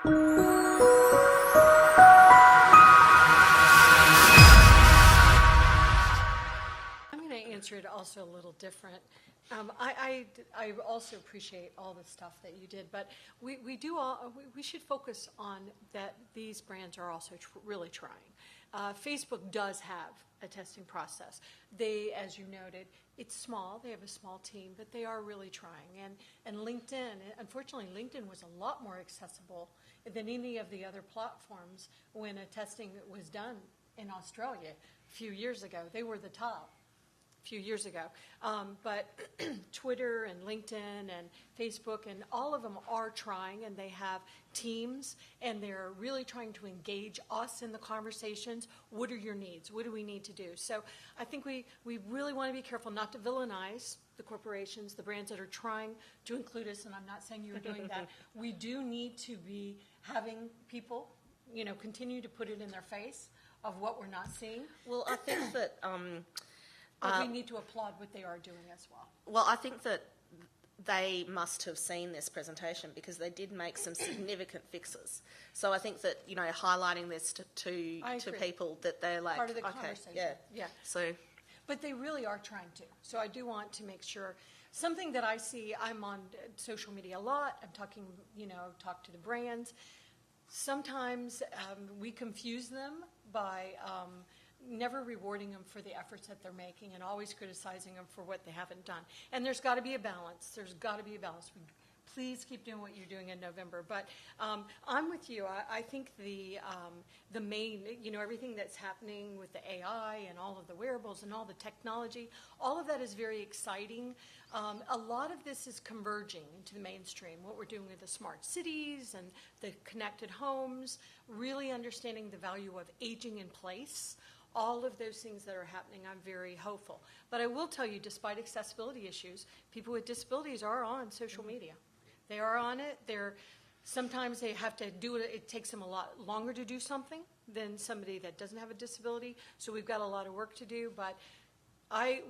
I'm going to answer it also a little different. I also appreciate all the stuff that you did, but we should focus on that these brands are also really trying. Facebook does have a testing process. They, as you noted, it's small. They have a small team, but they are really trying. And LinkedIn, unfortunately, LinkedIn was a lot more accessible than any of the other platforms when a testing was done in Australia a few years ago. They were the top a few years ago. But Twitter and LinkedIn and Facebook and all of them are trying, and they have teams, and they're really trying to engage us in the conversations. What are your needs? What do we need to do? So I think we really want to be careful not to villainize the corporations, the brands that are trying to include us, and I'm not saying you're doing that. We do need to be having people, continue to put it in their face of what we're not seeing. Well, I think that... but we need to applaud what they are doing as well. Well, I think that they must have seen this presentation because they did make some significant fixes. So I think that, highlighting this to people that they're like, part of the okay, conversation. Yeah. So, but they really are trying to. So I do want to make sure. Something that I see, I'm on social media a lot. I'm talking, talk to the brands. Sometimes we confuse them by never rewarding them for the efforts that they're making and always criticizing them for what they haven't done. And there's got to be a balance. There's got to be a balance. Please keep doing what you're doing in November. But I'm with you. I think the main, everything that's happening with the AI and all of the wearables and all the technology, all of that is very exciting. A lot of this is converging into the mainstream, what we're doing with the smart cities and the connected homes, really understanding the value of aging in place. All of those things that are happening, I'm very hopeful. But I will tell you, despite accessibility issues, people with disabilities are on social media. They are on it. Sometimes they have to do it. It takes them a lot longer to do something than somebody that doesn't have a disability. So we've got a lot of work to do. But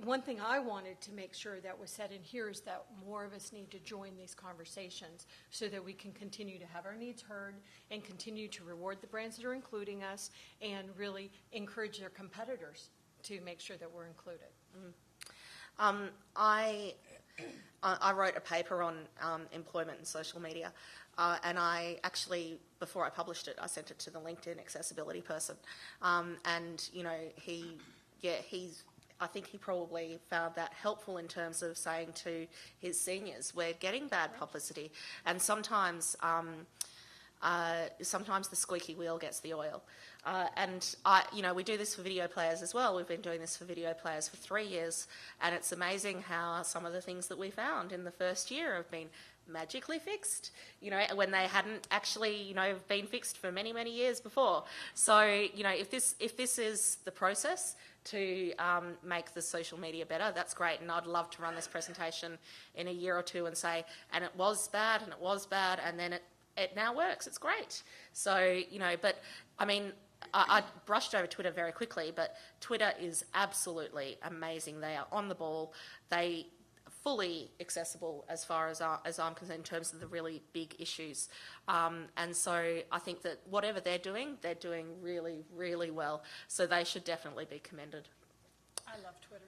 one thing I wanted to make sure that was said in here is that more of us need to join these conversations so that we can continue to have our needs heard and continue to reward the brands that are including us and really encourage their competitors to make sure that we're included. Mm-hmm. I wrote a paper on employment and social media, and I actually, before I published it, I sent it to the LinkedIn accessibility person, and I think he probably found that helpful in terms of saying to his seniors, we're getting bad publicity, and sometimes the squeaky wheel gets the oil. We do this for video players as well. We've been doing this for video players for 3 years, and it's amazing how some of the things that we found in the first year have been magically fixed, when they hadn't actually, been fixed for many, many years before. So, if this is the process to make the social media better, that's great, and I'd love to run this presentation in a year or two and say, and it was bad, and then it now works. It's great. So, but I mean, I brushed over Twitter very quickly, but Twitter is absolutely amazing. They are on the ball. They fully accessible as far as I'm concerned in terms of the really big issues. And so I think that whatever they're doing really, really well. So they should definitely be commended. I love Twitter.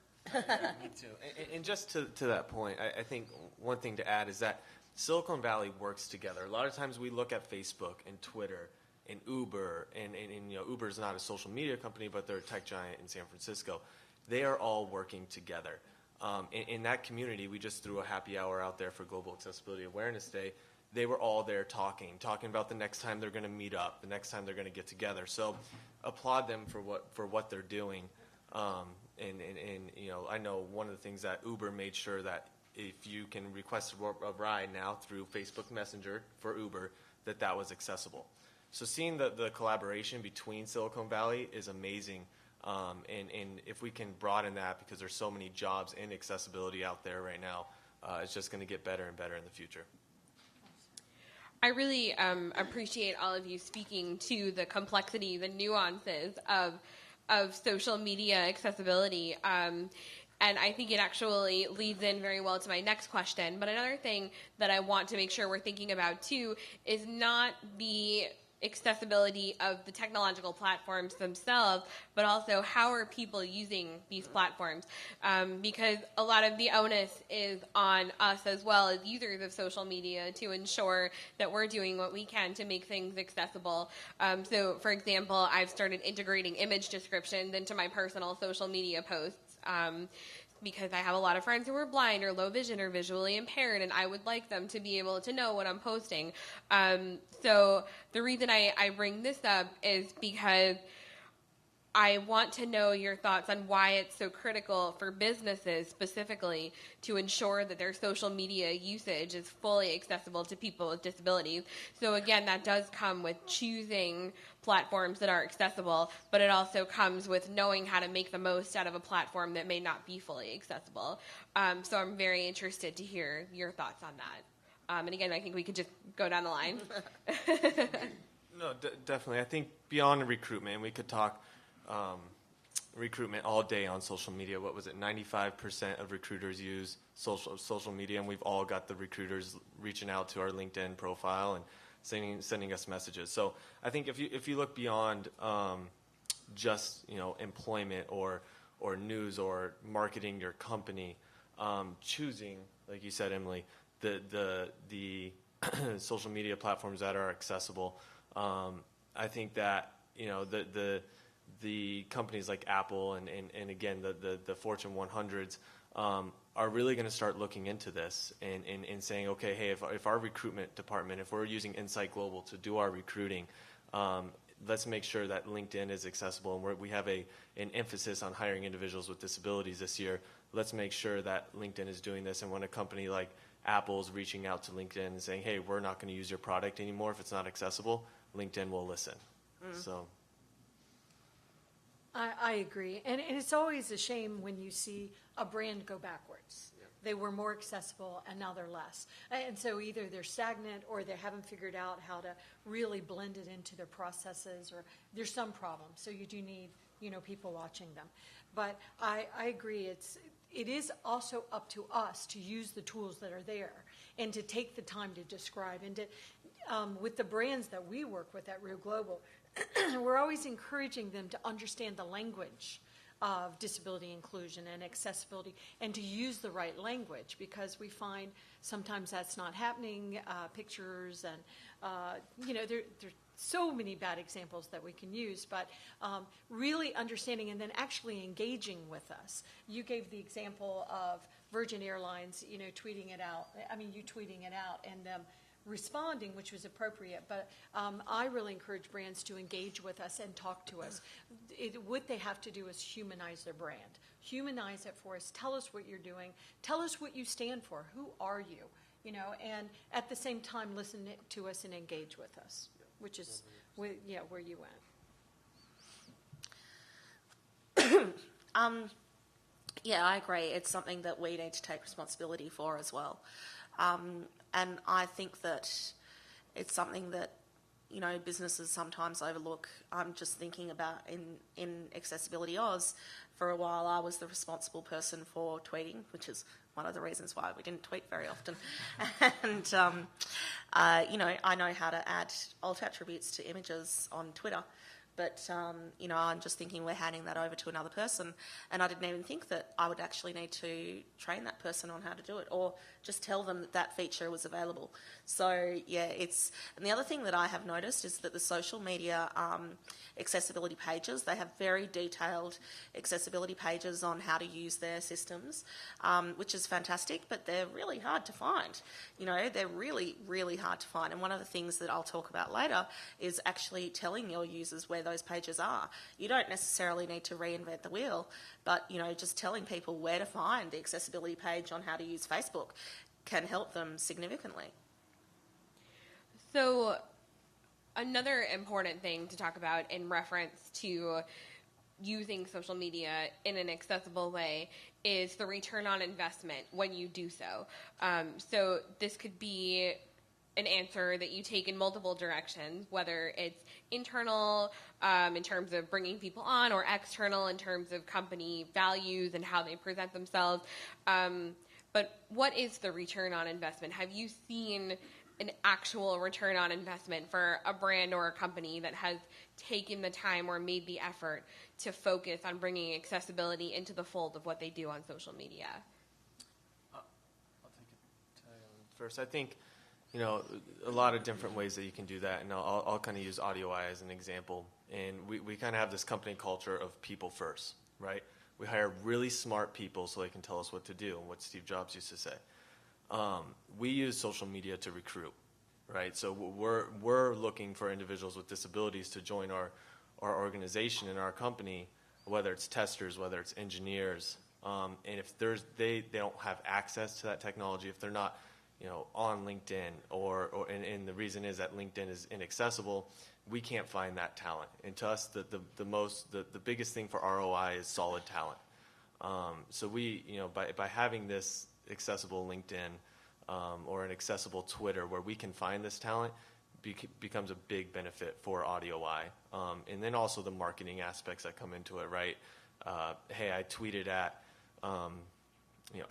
Me too. And just to that point, I think one thing to add is that Silicon Valley works together. A lot of times we look at Facebook and Twitter and Uber, and Uber is not a social media company, but they're a tech giant in San Francisco. They are all working together. In that community, we just threw a happy hour out there for Global Accessibility Awareness Day. They were all there talking about the next time they're going to meet up, the next time they're going to get together. So applaud them for what they're doing. I know one of the things that Uber made sure that if you can request a ride now through Facebook Messenger for Uber, that was accessible. So seeing the collaboration between Silicon Valley is amazing. And if we can broaden that, because there's so many jobs in accessibility out there right now, it's just going to get better and better in the future. I really appreciate all of you speaking to the complexity, the nuances of social media accessibility. And I think it actually leads in very well to my next question. But another thing that I want to make sure we're thinking about too is not the accessibility of the technological platforms themselves, but also how are people using these platforms, because a lot of the onus is on us as well as users of social media to ensure that we're doing what we can to make things accessible. So for example, I've started integrating image descriptions into my personal social media posts, because I have a lot of friends who are blind or low vision or visually impaired, and I would like them to be able to know what I'm posting. So the reason I bring this up is because I want to know your thoughts on why it's so critical for businesses specifically to ensure that their social media usage is fully accessible to people with disabilities. So again, that does come with choosing platforms that are accessible, but it also comes with knowing how to make the most out of a platform that may not be fully accessible. So I'm very interested to hear your thoughts on that. And again, I think we could just go down the line. No, definitely. I think beyond recruitment, we could talk recruitment all day on social media. What was it? 95% of recruiters use social media, and we've all got the recruiters reaching out to our LinkedIn profile and sending us messages. So I think if you look beyond just employment or news or marketing your company, choosing, like you said, Emily, the social media platforms that are accessible. I think that the companies like Apple and again the Fortune 100s are really going to start looking into this and saying, okay, hey, if our recruitment department, if we're using Insight Global to do our recruiting, let's make sure that LinkedIn is accessible, and we have an emphasis on hiring individuals with disabilities this year. Let's make sure that LinkedIn is doing this, and when a company like Apple is reaching out to LinkedIn and saying, hey, we're not going to use your product anymore if it's not accessible, LinkedIn will listen. So. I agree. And it's always a shame when you see a brand go backwards. Yeah. They were more accessible and now they're less. And so either they're stagnant or they haven't figured out how to really blend it into their processes, or there's some problem. So you do need, people watching them. But I agree. It is also up to us to use the tools that are there and to take the time to describe. And to, with the brands that we work with at Ruh Global, we're always encouraging them to understand the language of disability inclusion and accessibility and to use the right language, because we find sometimes that's not happening. Pictures and, there are so many bad examples that we can use, but really understanding and then actually engaging with us. You gave the example of Virgin Airlines, tweeting it out. You tweeting it out and them responding, which was appropriate, but I really encourage brands to engage with us and talk to us. What they have to do is humanize their brand. Humanize it for us. Tell us what you're doing. Tell us what you stand for. Who are you? And at the same time, listen to us and engage with us, which is where you went. Yeah, I agree. It's something that we need to take responsibility for as well. And I think that it's something that, businesses sometimes overlook. I'm just thinking about in Accessibility Oz, for a while I was the responsible person for tweeting, which is one of the reasons why we didn't tweet very often. And, I know how to add alt attributes to images on Twitter. But, I'm just thinking we're handing that over to another person, and I didn't even think that I would actually need to train that person on how to do it, or just tell them that feature was available. So, yeah, and the other thing that I have noticed is that the social media accessibility pages, they have very detailed accessibility pages on how to use their systems, which is fantastic, but they're really hard to find. They're really, really hard to find. And one of the things that I'll talk about later is actually telling your users where those pages are. You don't necessarily need to reinvent the wheel, but just telling people where to find the accessibility page on how to use Facebook can help them significantly. So another important thing to talk about in reference to using social media in an accessible way is the return on investment when you do so. So this could be an answer that you take in multiple directions, whether it's internal in terms of bringing people on, or external in terms of company values and how they present themselves. But what is the return on investment? Have you seen an actual return on investment for a brand or a company that has taken the time or made the effort to focus on bringing accessibility into the fold of what they do on social media? I'll take it first. I think, a lot of different ways that you can do that, and I'll kind of use AudioEye as an example. And we kind of have this company culture of people first, right? We hire really smart people so they can tell us what to do, and what Steve Jobs used to say. We use social media to recruit, right? So we're looking for individuals with disabilities to join our organization and our company, whether it's testers, whether it's engineers, and if they don't have access to that technology, if they're not on LinkedIn, and the reason is that LinkedIn is inaccessible, we can't find that talent. And to us, the biggest thing for ROI is solid talent. So we, by having this accessible LinkedIn or an accessible Twitter where we can find this talent, becomes a big benefit for AudioEye. And then also the marketing aspects that come into it, right? Hey, I tweeted at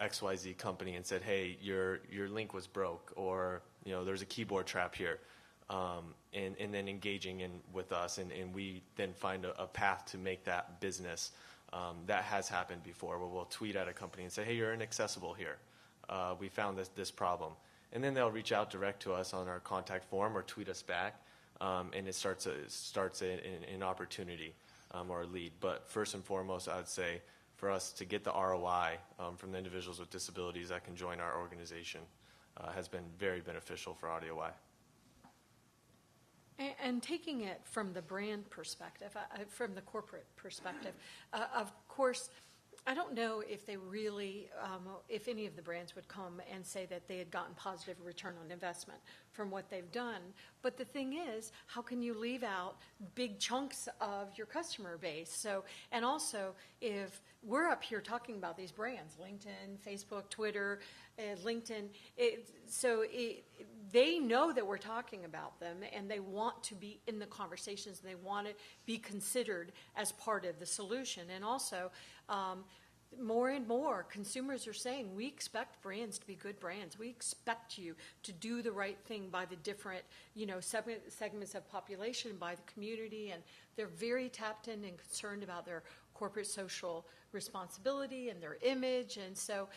XYZ company and said, hey, your link was broke, or there's a keyboard trap here, and then engaging with us, and we then find a path to make that business. That has happened before, where we'll tweet at a company and say, hey, you're inaccessible here. We found this problem. And then they'll reach out direct to us on our contact form or tweet us back, and it starts an opportunity or a lead. But first and foremost, I would say for us to get the ROI from the individuals with disabilities that can join our organization has been very beneficial for AudioEye. And taking it from the brand perspective, from the corporate perspective, of course, I don't know if they really, if any of the brands would come and say that they had gotten positive return on investment from what they've done. But the thing is, how can you leave out big chunks of your customer base? So, and also, if we're up here talking about these brands, LinkedIn, Facebook, Twitter, LinkedIn, they know that we're talking about them, and they want to be in the conversations, and they want to be considered as part of the solution. And also, more and more consumers are saying, we expect brands to be good brands. We expect you to do the right thing by the different, segments of population, by the community, and they're very tapped in and concerned about their corporate social responsibility and their image. And so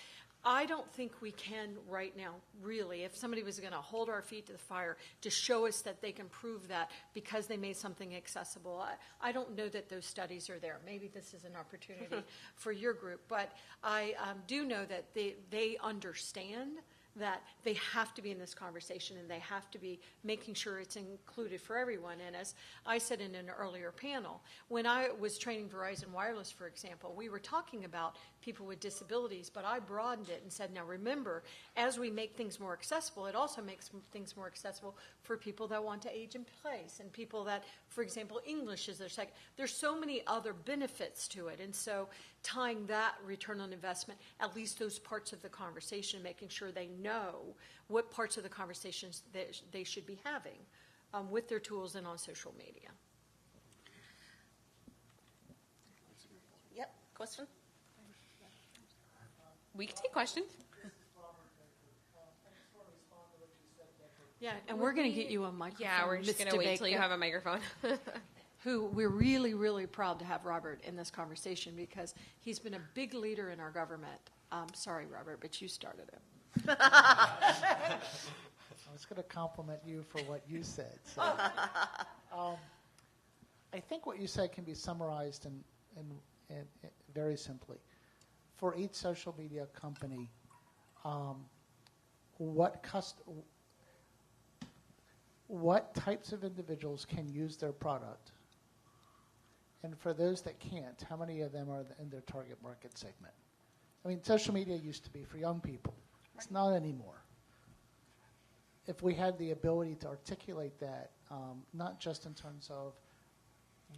I don't think we can right now, really, if somebody was going to hold our feet to the fire to show us that they can prove that because they made something accessible, I don't know that those studies are there. Maybe this is an opportunity for your group, but I do know that they understand that they have to be in this conversation, and they have to be making sure it's included for everyone. And as I said in an earlier panel, when I was training Verizon Wireless, for example, we were talking about people with disabilities, but I broadened it and said, now remember, as we make things more accessible, it also makes things more accessible for people that want to age in place, and people that, for example, English is their second. There's so many other benefits to it. And so tying that return on investment, at least those parts of the conversation, making sure they know what parts of the conversations that they should be having with their tools and on social media. Yep, question? We can take questions. Yeah, and we're going to get you a microphone. Yeah, we're just going to wait till you have a microphone. Who we're really, really proud to have Robert in this conversation because he's been a big leader in our government. Sorry, Robert, but you started it. I was going to compliment you for what you said. So, I think what you said can be summarized in very simply. For each social media company, what types of individuals can use their product? And for those that can't, how many of them are in their target market segment? I mean, social media used to be for young people. It's not anymore. If we had the ability to articulate that, not just in terms of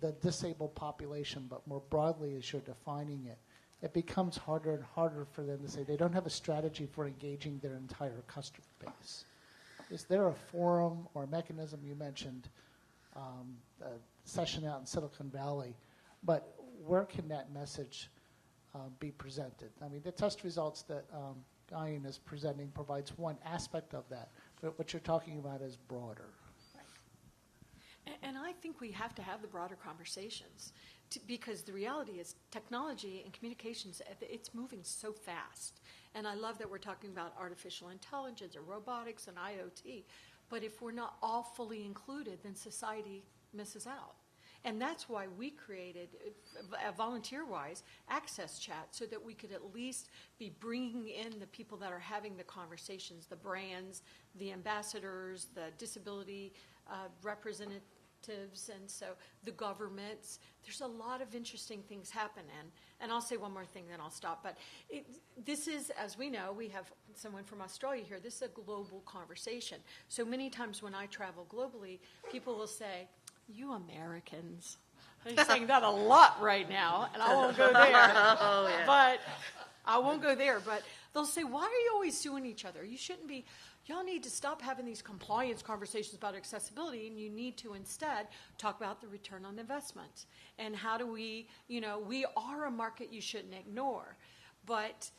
the disabled population, but more broadly as you're defining it, it becomes harder and harder for them to say they don't have a strategy for engaging their entire customer base. Is there a forum or mechanism? You mentioned a session out in Silicon Valley, but where can that message be presented? I mean, the test results that Guyan is presenting provides one aspect of that, but what you're talking about is broader. And I think we have to have the broader conversations because the reality is technology and communications, it's moving so fast. And I love that we're talking about artificial intelligence or robotics and IoT. But if we're not all fully included, then society misses out. And that's why we created, volunteer-wise, Access Chat, so that we could at least be bringing in the people that are having the conversations, the brands, the ambassadors, the disability representatives, and so the governments. There's a lot of interesting things happening. And I'll say one more thing, then I'll stop. But this is, as we know, we have someone from Australia here. This is a global conversation. So many times when I travel globally, people will say, "You Americans." They're saying that a lot right now, and I won't go there. Oh, yeah. But I won't go there. But they'll say, "Why are you always suing each other? You shouldn't be. Y'all need to stop having these compliance conversations about accessibility, and you need to instead talk about the return on investment. And how do we, we are a market you shouldn't ignore." But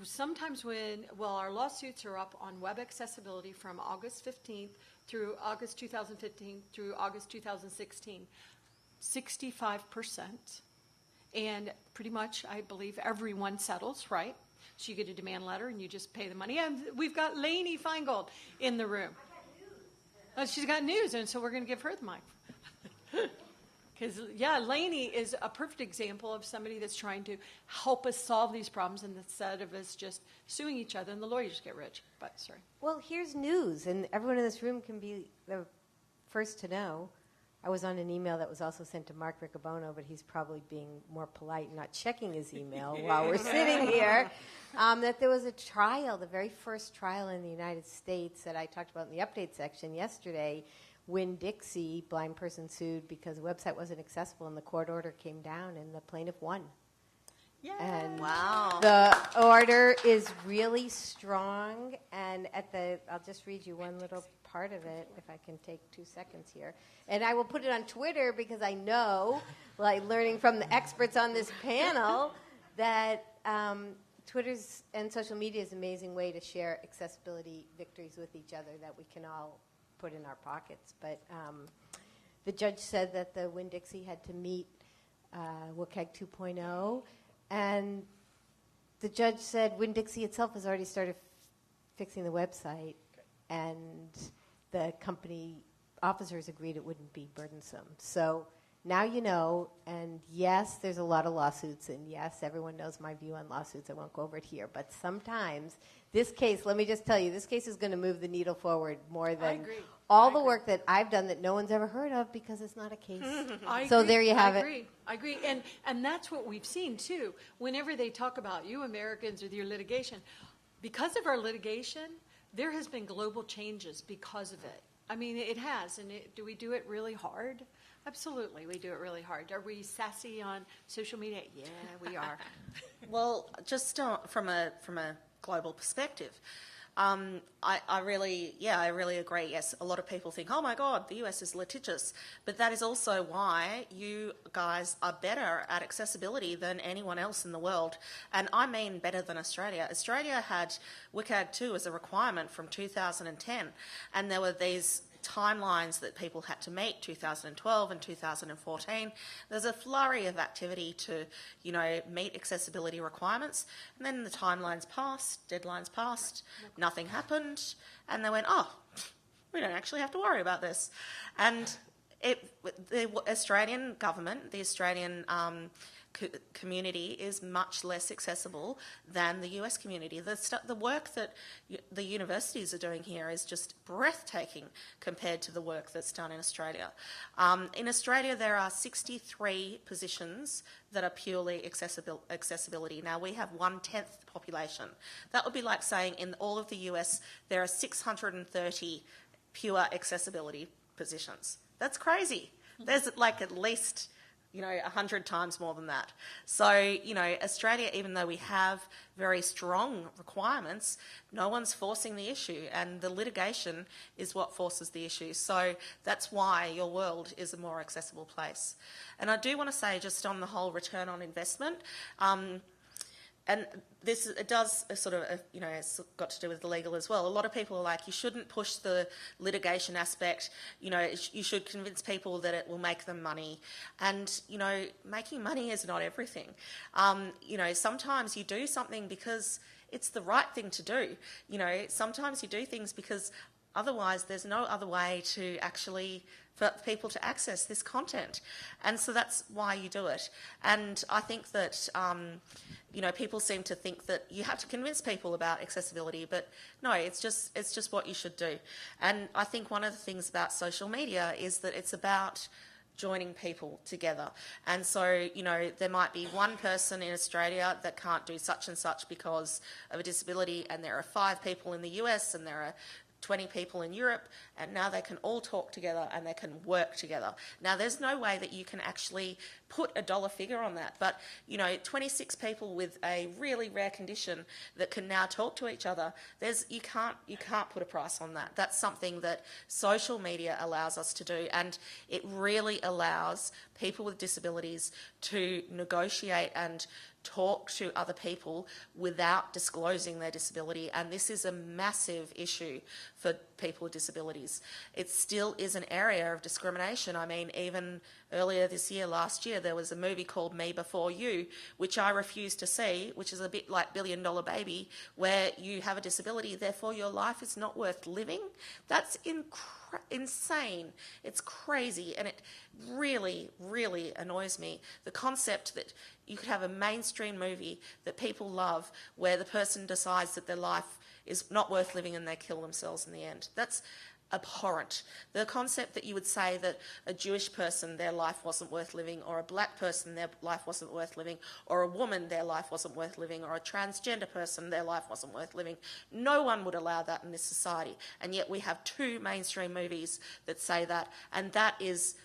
sometimes our lawsuits are up on web accessibility from August 15th through August 2015 through August 2016, 65%. And pretty much, I believe, everyone settles, right? So you get a demand letter and you just pay the money. And we've got Lainey Feingold in the room. Oh, she's got news, and so we're going to give her the mic. Because, Lainey is a perfect example of somebody that's trying to help us solve these problems instead of us just suing each other and the lawyers get rich. But, sorry. Well, here's news, and everyone in this room can be the first to know. I was on an email that was also sent to Mark Riccobono, but he's probably being more polite and not checking his email while we're sitting here, that there was a trial, the very first trial in the United States that I talked about in the update section yesterday. Winn-Dixie, blind person sued because the website wasn't accessible, and the court order came down, and the plaintiff won. Yay. And Wow. the order is really strong, and I'll just read you one little part of it, if I can take 2 seconds here. And I will put it on Twitter because I know, like learning from the experts on this panel, that Twitter's and social media is an amazing way to share accessibility victories with each other that we can all put in our pockets. But the judge said that the Winn-Dixie had to meet WCAG 2.0, and the judge said Winn-Dixie itself has already started fixing the website, and the company officers agreed it wouldn't be burdensome. So now you know, and yes, there's a lot of lawsuits, and yes, everyone knows my view on lawsuits. I won't go over it here, but sometimes this case, let me just tell you, this case is going to move the needle forward more than all the work that I've done that no one's ever heard of because it's not a case. So there you have it. I agree. And that's what we've seen, too. Whenever they talk about you Americans with your litigation, because of our litigation, there has been global changes because of it. I mean, it has. And do we do it really hard? Absolutely, we do it really hard. Are we sassy on social media? Yeah, we are. Well, just from a global perspective, I really agree. Yes, a lot of people think, oh my God, the US is litigious, but that is also why you guys are better at accessibility than anyone else in the world, and I mean better than Australia. Australia had WCAG 2 as a requirement from 2010, and there were these timelines that people had to meet, 2012 and 2014. There's a flurry of activity to, meet accessibility requirements, and then the timelines passed, deadlines passed, nothing happened, and they went, oh, we don't actually have to worry about this. And the Australian government, the Australian community is much less accessible than the US community. The work that the universities are doing here is just breathtaking compared to the work that's done in Australia. In Australia, there are 63 positions that are purely accessibility. Now, we have 1/10 the population. That would be like saying in all of the US, there are 630 pure accessibility positions. That's crazy. There's like at least 100 times more than that. So, Australia, even though we have very strong requirements, no one's forcing the issue, and the litigation is what forces the issue. So that's why your world is a more accessible place. And I do want to say, just on the whole return on investment, and it does sort of, it's got to do with the legal as well. A lot of people are like, you shouldn't push the litigation aspect. You should convince people that it will make them money. And, making money is not everything. Sometimes you do something because it's the right thing to do. Sometimes you do things because otherwise there's no other way to actually for people to access this content. And so that's why you do it. And I think that, people seem to think that you have to convince people about accessibility, but no, it's just what you should do. And I think one of the things about social media is that it's about joining people together. And so, there might be one person in Australia that can't do such and such because of a disability, and there are 5 people in the US, and there are 20 people in Europe, and now they can all talk together and they can work together. Now, there's no way that you can actually put a dollar figure on that, but 26 people with a really rare condition that can now talk to each other, you can't put a price on that. That's something that social media allows us to do, and it really allows people with disabilities to negotiate and talk to other people without disclosing their disability, and this is a massive issue for people with disabilities. It still is an area of discrimination. I mean, even earlier this year, last year, there was a movie called Me Before You, which I refused to see, which is a bit like Billion Dollar Baby, where you have a disability, therefore your life is not worth living. That's insane. It's crazy, and it really, really annoys me. The concept that you could have a mainstream movie that people love where the person decides that their life is not worth living and they kill themselves in the end. That's abhorrent. The concept that you would say that a Jewish person, their life wasn't worth living, or a black person, their life wasn't worth living, or a woman, their life wasn't worth living, or a transgender person, their life wasn't worth living. No one would allow that in this society. And yet we have 2 mainstream movies that say that, and that is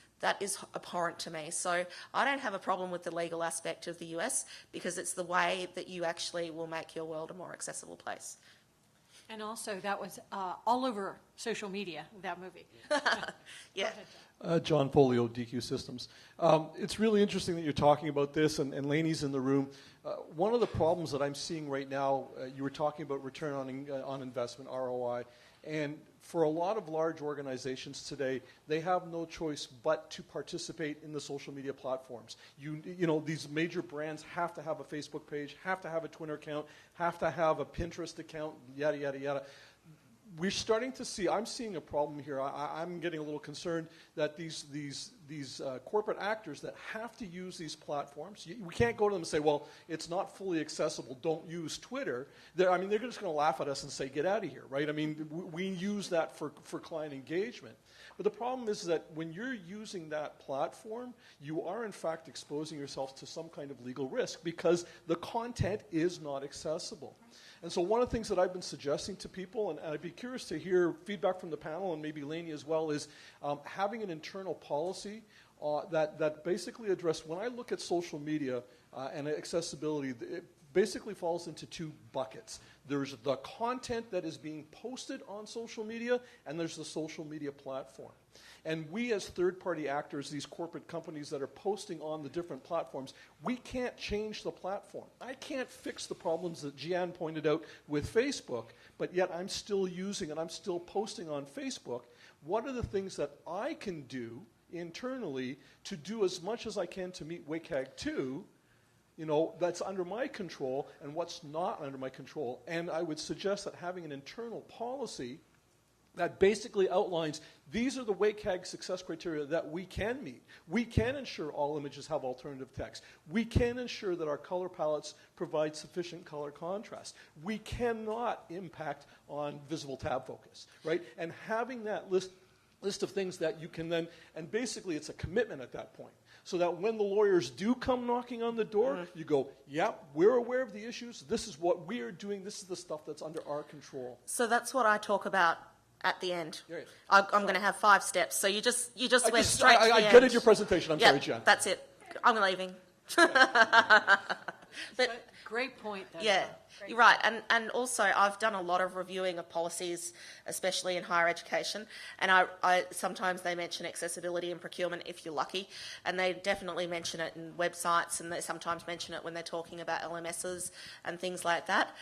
abhorrent to me. So I don't have a problem with the legal aspect of the US, because it's the way that you actually will make your world a more accessible place. And also, that was all over social media, that movie. Yeah. John Folio, DQ Systems. It's really interesting that you're talking about this, and Lainey's in the room. One of the problems that I'm seeing right now, you were talking about return on investment, ROI, and for a lot of large organizations today, they have no choice but to participate in the social media platforms. These major brands have to have a Facebook page, have to have a Twitter account, have to have a Pinterest account, yada, yada, yada. We're starting to see, I'm seeing a problem here. I'm getting a little concerned that these corporate actors that have to use these platforms, we can't go to them and say, well, it's not fully accessible, don't use Twitter. They're just going to laugh at us and say, get out of here, right? I mean, we use that for client engagement. But the problem is that when you're using that platform, you are in fact exposing yourself to some kind of legal risk because the content is not accessible. And so one of the things that I've been suggesting to people, and I'd be curious to hear feedback from the panel and maybe Lainey as well, is having an internal policy that basically address, when I look at social media and accessibility, it basically falls into 2 buckets. There's the content that is being posted on social media, and there's the social media platform. And we as third-party actors, these corporate companies that are posting on the different platforms, we can't change the platform. I can't fix the problems that Gian pointed out with Facebook, but yet I'm still using and I'm still posting on Facebook. What are the things that I can do internally to do as much as I can to meet WCAG 2, that's under my control, and what's not under my control? And I would suggest that having an internal policy that basically outlines these are the WCAG success criteria that we can meet. We can ensure all images have alternative text. We can ensure that our color palettes provide sufficient color contrast. We cannot impact on visible tab focus, right? And having that list of things that you can then, and basically it's a commitment at that point. So that when the lawyers do come knocking on the door, you go, yep, we're aware of the issues. This is what we are doing. This is the stuff that's under our control. So that's what I talk about at the end. Right. I'm going to have 5 steps. So you just went straight to the end. I get it, your presentation. I'm sorry, Jen. That's it. I'm leaving. But Great point, Debra. yeah, Great you're right. And also, I've done a lot of reviewing of policies, especially in higher education. And I sometimes they mention accessibility in procurement if you're lucky. And they definitely mention it in websites, and they sometimes mention it when they're talking about LMSs and things like that.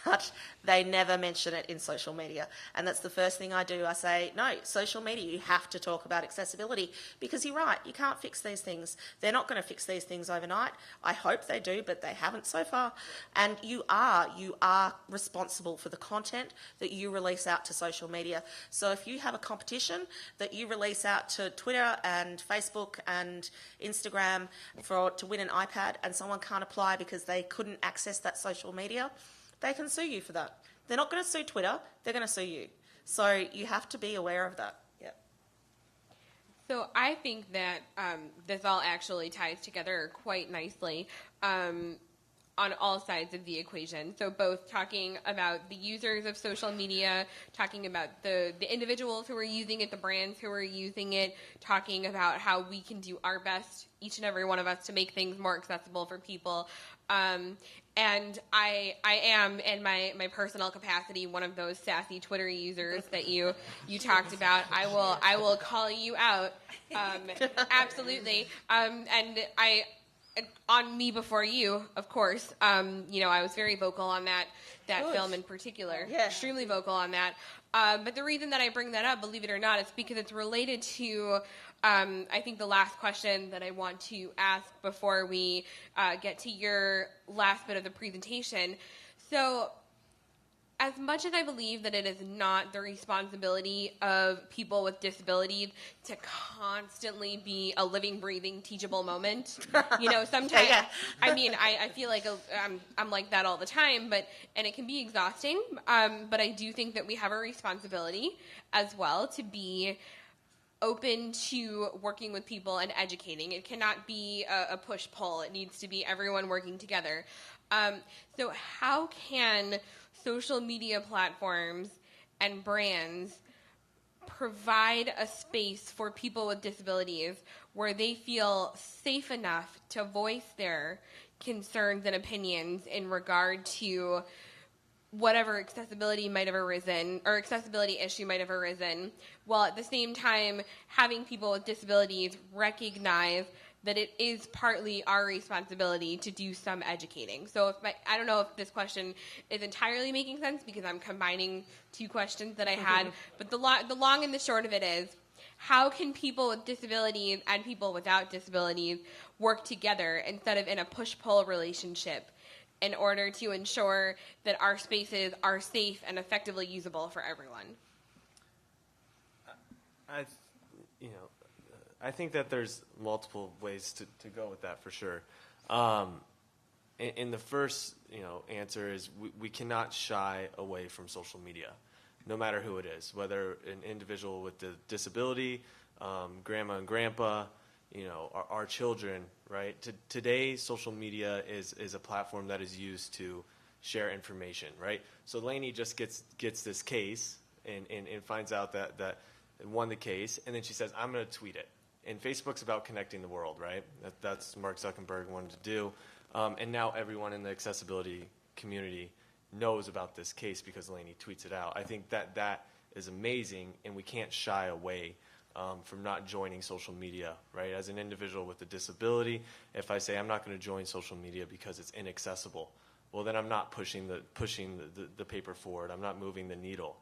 But they never mention it in social media. And that's the first thing I do. I say, no, social media, you have to talk about accessibility, because you're right, you can't fix these things. They're not going to fix these things overnight. I hope they do, but they haven't so far. And you are responsible for the content that you release out to social media. So if you have a competition that you release out to Twitter and Facebook and Instagram to win an iPad, and someone can't apply because they couldn't access that social media, they can sue you for that. They're not going to sue Twitter, they're going to sue you. So you have to be aware of that. Yep. So I think that this all actually ties together quite nicely on all sides of the equation. So both talking about the users of social media, talking about the individuals who are using it, the brands who are using it, talking about how we can do our best, each and every one of us, to make things more accessible for people. And I am, in my personal capacity, one of those sassy Twitter users that you talked about. I will call you out, absolutely. And on Me Before You, of course. I was very vocal on that film in particular. Yeah. Extremely vocal on that. But the reason that I bring that up, believe it or not, is because it's related to I think the last question that I want to ask before we get to your last bit of the presentation. So, as much as I believe that it is not the responsibility of people with disabilities to constantly be a living, breathing, teachable moment, sometimes, Yeah. I feel like I'm like that all the time, and it can be exhausting, but I do think that we have a responsibility as well to be open to working with people and educating. It cannot be a push-pull. It needs to be everyone working together. So how can social media platforms and brands provide a space for people with disabilities where they feel safe enough to voice their concerns and opinions in regard to whatever accessibility might have arisen or accessibility issue might have arisen, while at the same time having people with disabilities recognize that it is partly our responsibility to do some educating. So I don't know if this question is entirely making sense because I'm combining two questions that I had, but the long and the short of it is, how can people with disabilities and people without disabilities work together instead of in a push-pull relationship in order to ensure that our spaces are safe and effectively usable for everyone? I think that there's multiple ways to go with that for sure. And the first, answer is we cannot shy away from social media, no matter who it is, whether an individual with a disability, grandma and grandpa, our children, right? Today, social media is a platform that is used to share information, right? So Lainey just gets this case and finds out that won the case, and then she says, I'm going to tweet it. And Facebook's about connecting the world, right? That's Mark Zuckerberg wanted to do. And now everyone in the accessibility community knows about this case because Lainey tweets it out. I think that is amazing, and we can't shy away from not joining social media, right? As an individual with a disability, if I say I'm not going to join social media because it's inaccessible, well, then I'm not pushing the paper forward. I'm not moving the needle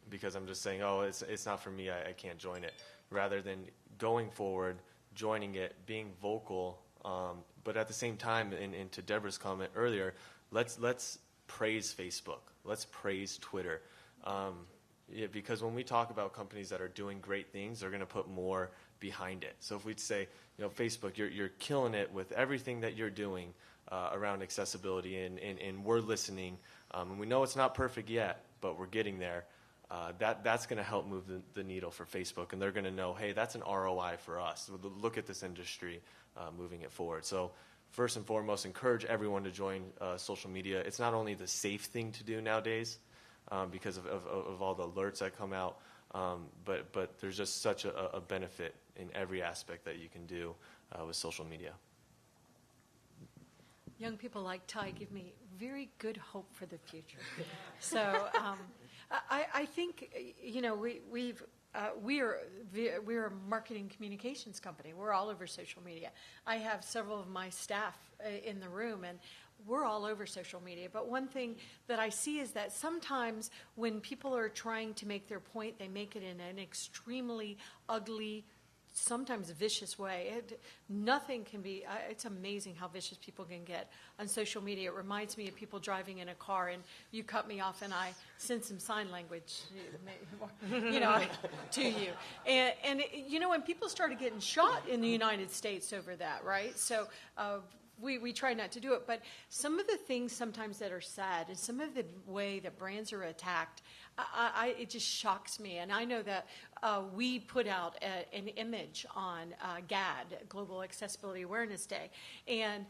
because I'm just saying, oh, it's not for me. I can't join it. Rather than going forward, joining it, being vocal, but at the same time, and to Debra's comment earlier, let's praise Facebook. Let's praise Twitter. Because when we talk about companies that are doing great things, they're going to put more behind it. So if we'd say, Facebook, you're killing it with everything that you're doing around accessibility, and we're listening, and we know it's not perfect yet, but we're getting there. That's going to help move the needle for Facebook, and they're going to know, hey, that's an ROI for us. Look at this industry moving it forward. So first and foremost, encourage everyone to join social media. It's not only the safe thing to do nowadays because of all the alerts that come out, But there's just such a benefit in every aspect that you can do with social media. Young people like Ty give me very good hope for the future. So I think, you know, we're a marketing communications company. We're all over social media. I have several of my staff in the room, and we're all over social media. But one thing that I see is that sometimes when people are trying to make their point, they make it in an extremely ugly, sometimes vicious way. Nothing can be, it's amazing how vicious people can get on social media. It reminds me of people driving in a car and you cut me off and I send some sign language, you know, to you. And you know, when people started getting shot in the United States over that, right? So we try not to do it. But some of the things sometimes that are sad and some of the way that brands are attacked, it just shocks me. And I know that we put out an image on GAD, Global Accessibility Awareness Day, and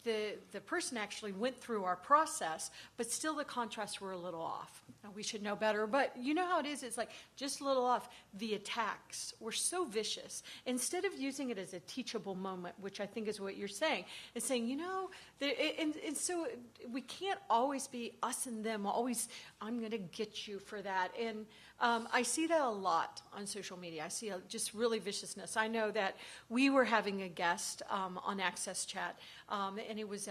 the person actually went through our process, but still the contrasts were a little off. Now, we should know better, but you know how it is. It's like just a little off. The attacks were so vicious. Instead of using it as a teachable moment, which I think is what you're saying, is saying, you know, and so we can't always be us and them, always, I'm going to get you for that. And I see that a lot on social media. I see just really viciousness. I know that we were having a guest on Access Chat, and it was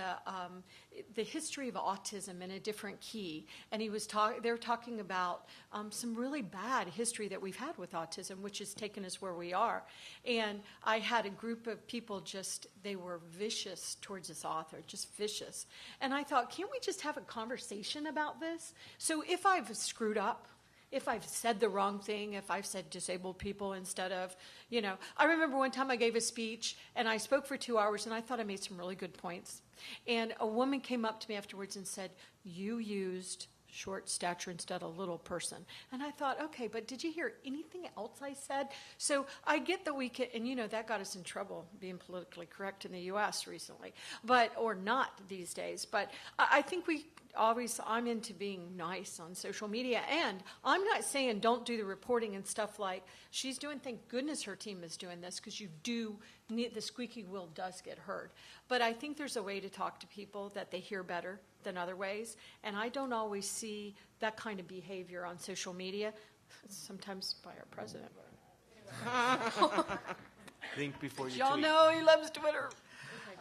the history of autism in a different key. And they were talking about some really bad history that we've had with autism, which has taken us where we are. And I had a group of people they were vicious towards this author, just vicious. And I thought, can't we just have a conversation about this? So if I've screwed up, if I've said the wrong thing, if I've said disabled people instead of, you know, I remember one time I gave a speech and I spoke for 2 hours and I thought I made some really good points. And a woman came up to me afterwards and said, you used short stature instead of little person. And I thought, okay, but did you hear anything else I said? So I get that we can, and you know, that got us in trouble being politically correct in the U.S. recently, or not these days. But I think I'm into being nice on social media, and I'm not saying don't do the reporting and stuff like she's doing. Thank goodness her team is doing this, because you do need, the squeaky wheel does get heard. But I think there's a way to talk to people that they hear better than other ways, and I don't always see that kind of behavior on social media, sometimes by our president. Think before you Y'all tweet. know he loves Twitter.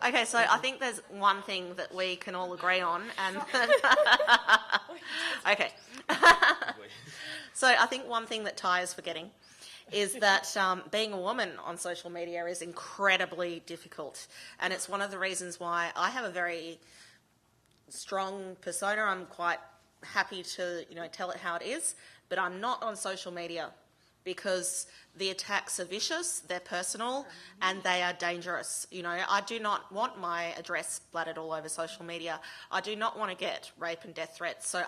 Okay, so I think there's one thing that we can all agree on, and okay. So I think one thing that Ty is forgetting is that being a woman on social media is incredibly difficult, and it's one of the reasons why I have a very strong persona. I'm quite happy to, you know, tell it how it is, but I'm not on social media because the attacks are vicious, they're personal, and they are dangerous. You know, I do not want my address splattered all over social media. I do not want to get rape and death threats. So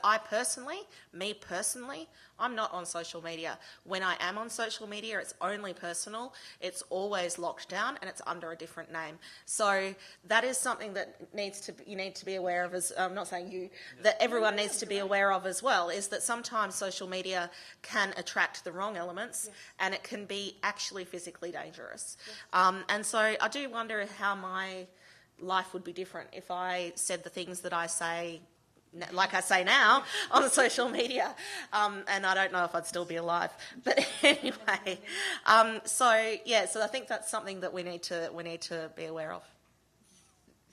me personally, I'm not on social media. When I am on social media, it's only personal, it's always locked down, and it's under a different name. So that is something that you need to be aware of, as I'm not saying you, that everyone needs to be aware of as well, is that sometimes social media can attract the wrong elements, and it can be actually physically dangerous. And so I do wonder how my life would be different if I said the things that I say, like I say now, on social media. And I don't know if I'd still be alive. But anyway, so I think that's something that we need to be aware of.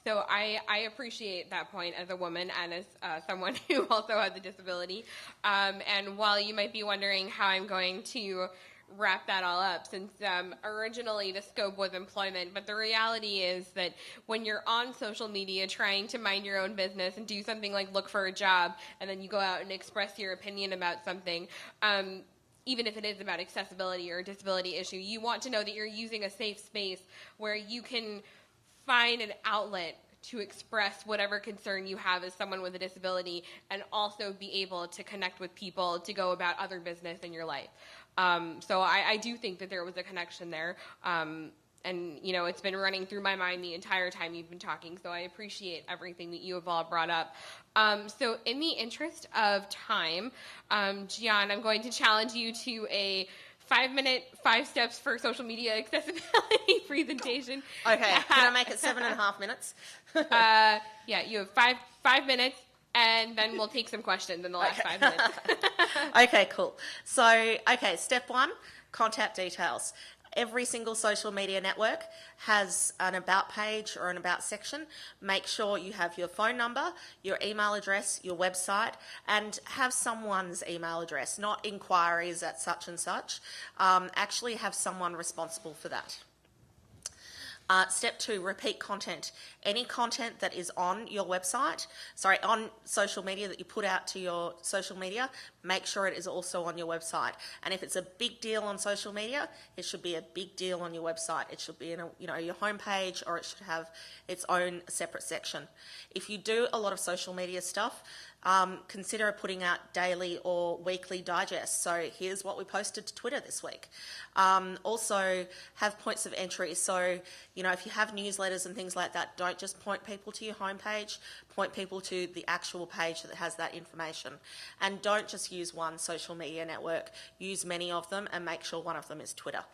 So I appreciate that point as a woman and as someone who also has a disability. And while you might be wondering how I'm going to wrap that all up, since originally the scope was employment, but the reality is that when you're on social media trying to mind your own business and do something like look for a job, and then you go out and express your opinion about something, even if it is about accessibility or a disability issue, you want to know that you're using a safe space where you can find an outlet to express whatever concern you have as someone with a disability, and also be able to connect with people to go about other business in your life. So I do think that there was a connection there. and it's been running through my mind the entire time you've been talking. So I appreciate everything that you have all brought up. So in the interest of time, Gian, I'm going to challenge you to a 5-minute, 5 steps for social media accessibility presentation. Okay, can I make it 7.5 minutes? Yeah, you have 5 minutes, and then we'll take some questions in the last 5 minutes. Okay, cool. So, step 1, contact details. Every single social media network has an about page or an about section. Make sure you have your phone number, your email address, your website, and have someone's email address, not inquiries at such and such. Actually have someone responsible for that. Step 2, repeat content. Any content that is on your website, on social media that you put out to your social media, make sure it is also on your website. And if it's a big deal on social media, it should be a big deal on your website. It should be in your homepage, or it should have its own separate section. If you do a lot of social media stuff, consider putting out daily or weekly digests. So here's what we posted to Twitter this week. Also have points of entry. So, if you have newsletters and things like that, don't just point people to your homepage, point people to the actual page that has that information. And don't just use one social media network. Use many of them and make sure one of them is Twitter.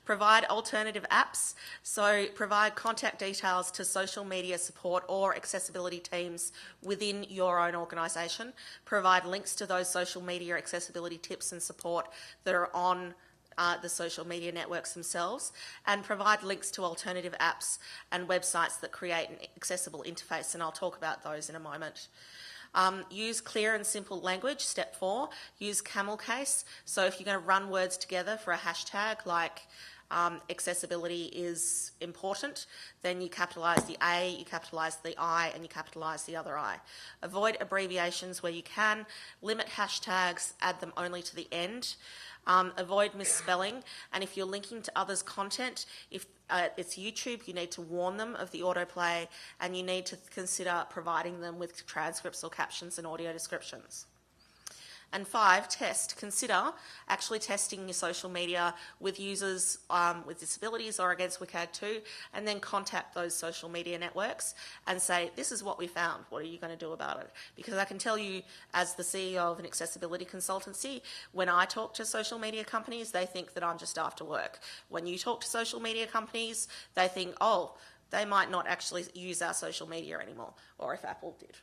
Provide alternative apps. So provide contact details to social media support or accessibility teams within your own organisation. Provide links to those social media accessibility tips and support that are on the social media networks themselves, and provide links to alternative apps and websites that create an accessible interface, and I'll talk about those in a moment. Use clear and simple language, step 4. Use camel case. So if you're going to run words together for a hashtag like accessibility is important, then you capitalise the A, you capitalise the I, and you capitalise the other I. Avoid abbreviations where you can. Limit hashtags, add them only to the end. Avoid misspelling, and if you're linking to others' content, if it's YouTube, you need to warn them of the autoplay, and you need to consider providing them with transcripts or captions and audio descriptions. And 5, test. Consider actually testing your social media with users with disabilities or against WCAG 2, and then contact those social media networks and say, this is what we found, what are you going to do about it? Because I can tell you, as the CEO of an accessibility consultancy, when I talk to social media companies, they think that I'm just after work. When you talk to social media companies, they think, oh, they might not actually use our social media anymore, or if Apple did.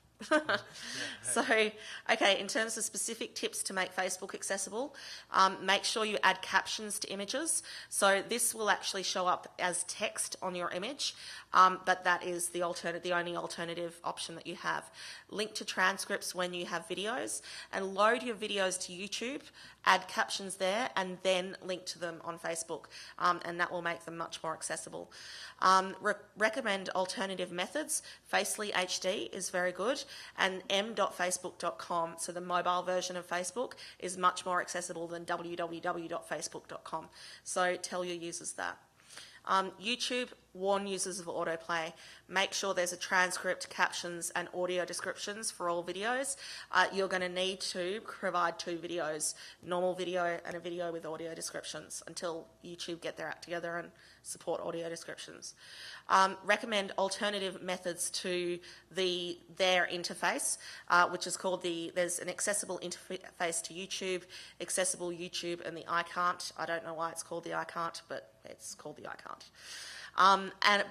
So, in terms of specific tips to make Facebook accessible, make sure you add captions to images. So this will actually show up as text on your image, but that is the only alternative option that you have. Link to transcripts when you have videos, and load your videos to YouTube, add captions there, and then link to them on Facebook, and that will make them much more accessible. Recommend alternative methods. Facely HD is very good, and m.facebook.com, so the mobile version of Facebook, is much more accessible than www.facebook.com. So tell your users that. YouTube, warn users of autoplay. Make sure there's a transcript, captions, and audio descriptions for all videos. You're going to need to provide 2 videos, normal video and a video with audio descriptions, until YouTube get their act together and support audio descriptions. Recommend alternative methods to their interface, which is called there's an accessible interface to YouTube, accessible YouTube, and the I can't. I don't know why it's called the I can't, but it's called the I can't.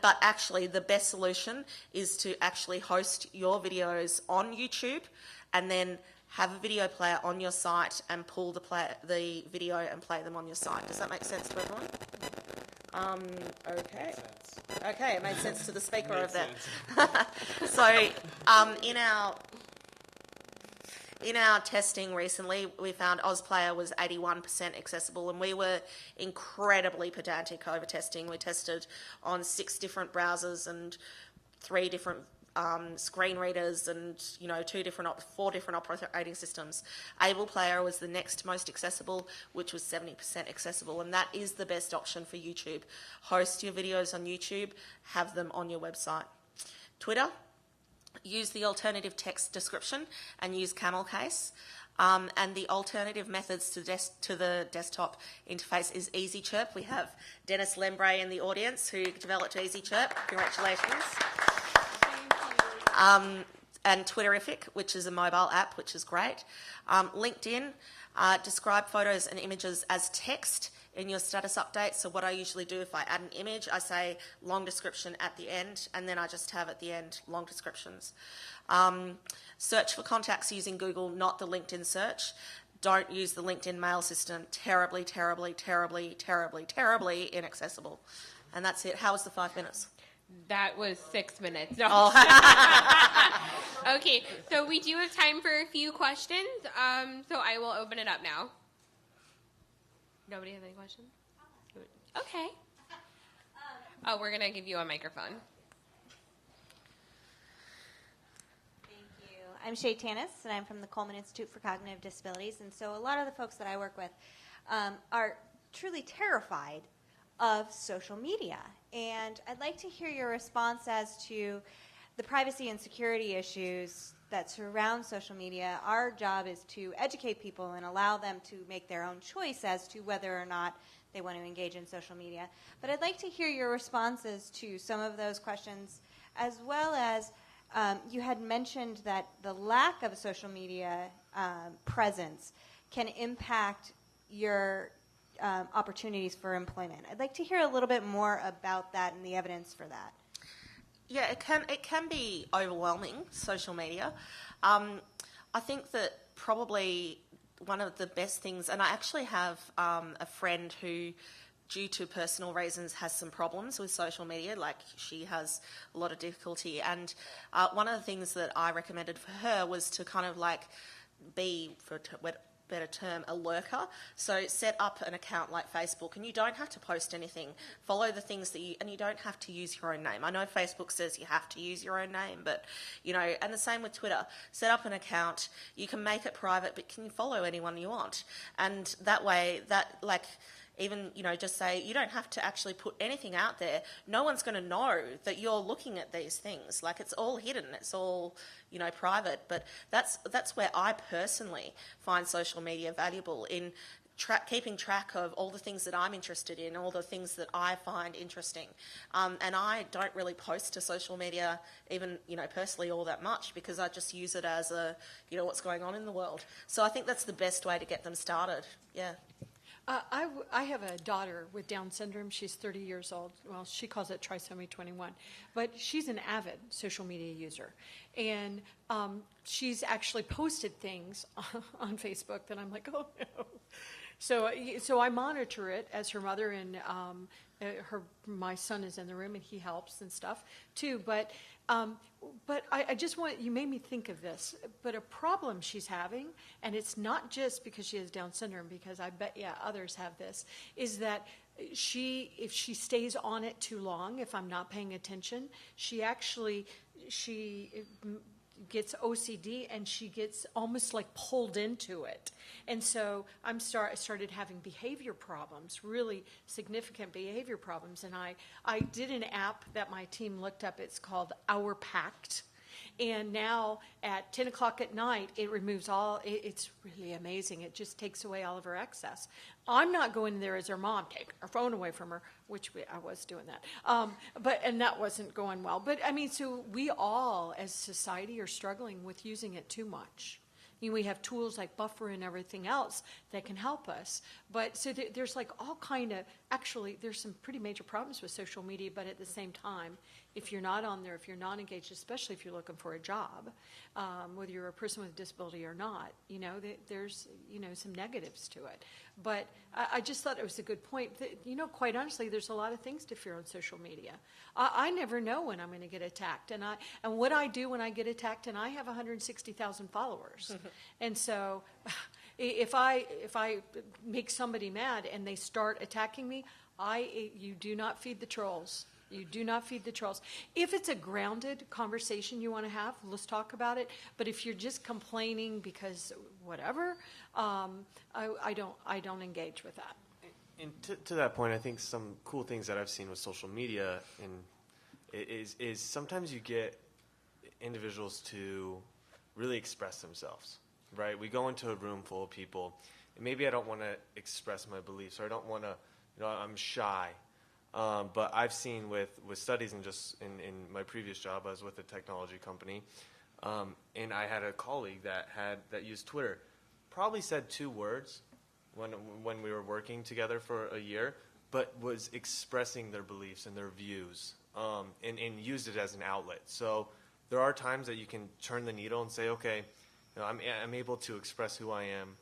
But actually, the best solution is to actually host your videos on YouTube, and then have a video player on your site and pull the video and play them on your site. Does that make sense to everyone? Okay. Okay, it made sense to the speaker over there. So, in our testing recently, we found AusPlayer was 81% accessible, and we were incredibly pedantic over testing. We tested on 6 different browsers and 3 different screen readers, and 4 different operating systems. AblePlayer was the next most accessible, which was 70% accessible, and that is the best option for YouTube. Host your videos on YouTube, have them on your website. Twitter, use the alternative text description and use camel case. And the alternative methods to the desktop interface is EasyChirp. We have Dennis Lembre in the audience who developed EasyChirp. Congratulations. And Twitterific, which is a mobile app, which is great. LinkedIn, describe photos and images as text in your status update. So what I usually do if I add an image, I say long description at the end, and then I just have at the end long descriptions. Search for contacts using Google, not the LinkedIn search. Don't use the LinkedIn mail system. Terribly, terribly, terribly, terribly, terribly inaccessible. And that's it. How was the 5 minutes? That was 6 minutes. No. Oh. Okay, so we do have time for a few questions. So I will open it up now. Nobody has any questions? Okay. Oh, we're going to give you a microphone. I'm Shay Tanis, and I'm from the Coleman Institute for Cognitive Disabilities. And so a lot of the folks that I work with are truly terrified of social media. And I'd like to hear your response as to the privacy and security issues that surround social media. Our job is to educate people and allow them to make their own choice as to whether or not they want to engage in social media. But I'd like to hear your responses to some of those questions, as well as you had mentioned that the lack of a social media presence can impact your opportunities for employment. I'd like to hear a little bit more about that and the evidence for that. Yeah, it can be overwhelming, social media. I think that probably one of the best things, and I actually have a friend who, due to personal reasons, has some problems with social media, like she has a lot of difficulty. And one of the things that I recommended for her was to kind of like be, for a better term, a lurker. So set up an account like Facebook, and you don't have to post anything. Follow the things that and you don't have to use your own name. I know Facebook says you have to use your own name, but, and the same with Twitter. Set up an account. You can make it private, but can you follow anyone you want? And that way, even, just say you don't have to actually put anything out there. No one's going to know that you're looking at these things. Like, it's all hidden. It's all, private. But that's where I personally find social media valuable, in keeping track of all the things that I'm interested in, all the things that I find interesting. And I don't really post to social media even, personally all that much, because I just use it as what's going on in the world. So I think that's the best way to get them started. Yeah. I have a daughter with Down syndrome. She's 30 years old. Well, she calls it trisomy 21. But she's an avid social media user. And she's actually posted things on Facebook that I'm like, oh, no. So I monitor it as her mother, and my son is in the room, and he helps and stuff, too. But I just you made me think of this, but a problem she's having, and it's not just because she has Down syndrome, because I bet, others have this, is that if she stays on it too long, if I'm not paying attention, she gets OCD, and she gets almost like pulled into it. And so I started having behavior problems, really significant behavior problems. And I did an app that my team looked up. It's called Our Pact. And now at 10 o'clock at night, it removes it's really amazing. It just takes away all of her excess. I'm not going there as her mom, take her phone away from her, which I was doing that. And that wasn't going well. But so we all as society are struggling with using it too much. We have tools like Buffer and everything else that can help us. But so there's like all kind of, actually, there's some pretty major problems with social media, but at the same time, if you're not on there, if you're not engaged, especially if you're looking for a job, whether you're a person with a disability or not, there's, some negatives to it. But I just thought it was a good point. Quite honestly, there's a lot of things to fear on social media. I never know when I'm going to get attacked. And what I do when I get attacked, and I have 160,000 followers. And so if I make somebody mad and they start attacking me, you do not feed the trolls. You do not feed the trolls. If it's a grounded conversation you want to have, let's talk about it. But if you're just complaining because whatever, I don't engage with that. And to that point, I think some cool things that I've seen with social media is sometimes you get individuals to really express themselves. right? We go into a room full of people, and maybe I don't want to express my beliefs, or I don't want to, I'm shy. But I've seen with studies and just in my previous job, I was with a technology company, and I had a colleague that used Twitter, probably said 2 words when we were working together for a year, but was expressing their beliefs and their views, and used it as an outlet. So there are times that you can turn the needle and say, okay, I'm able to express who I am,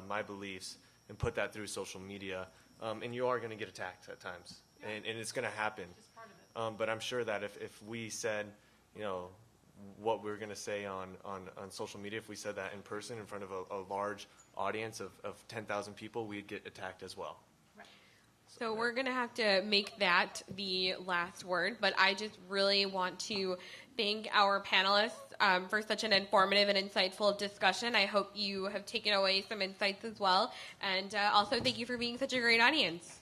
my beliefs, and put that through social media. And you are going to get attacked at times, and it's going to happen. But I'm sure that if we said, what we're going to say on social media, if we said that in person in front of a large audience of 10,000 people, we'd get attacked as well. So we're going to have to make that the last word, but I just really want to thank our panelists for such an informative and insightful discussion. I hope you have taken away some insights as well, and also thank you for being such a great audience.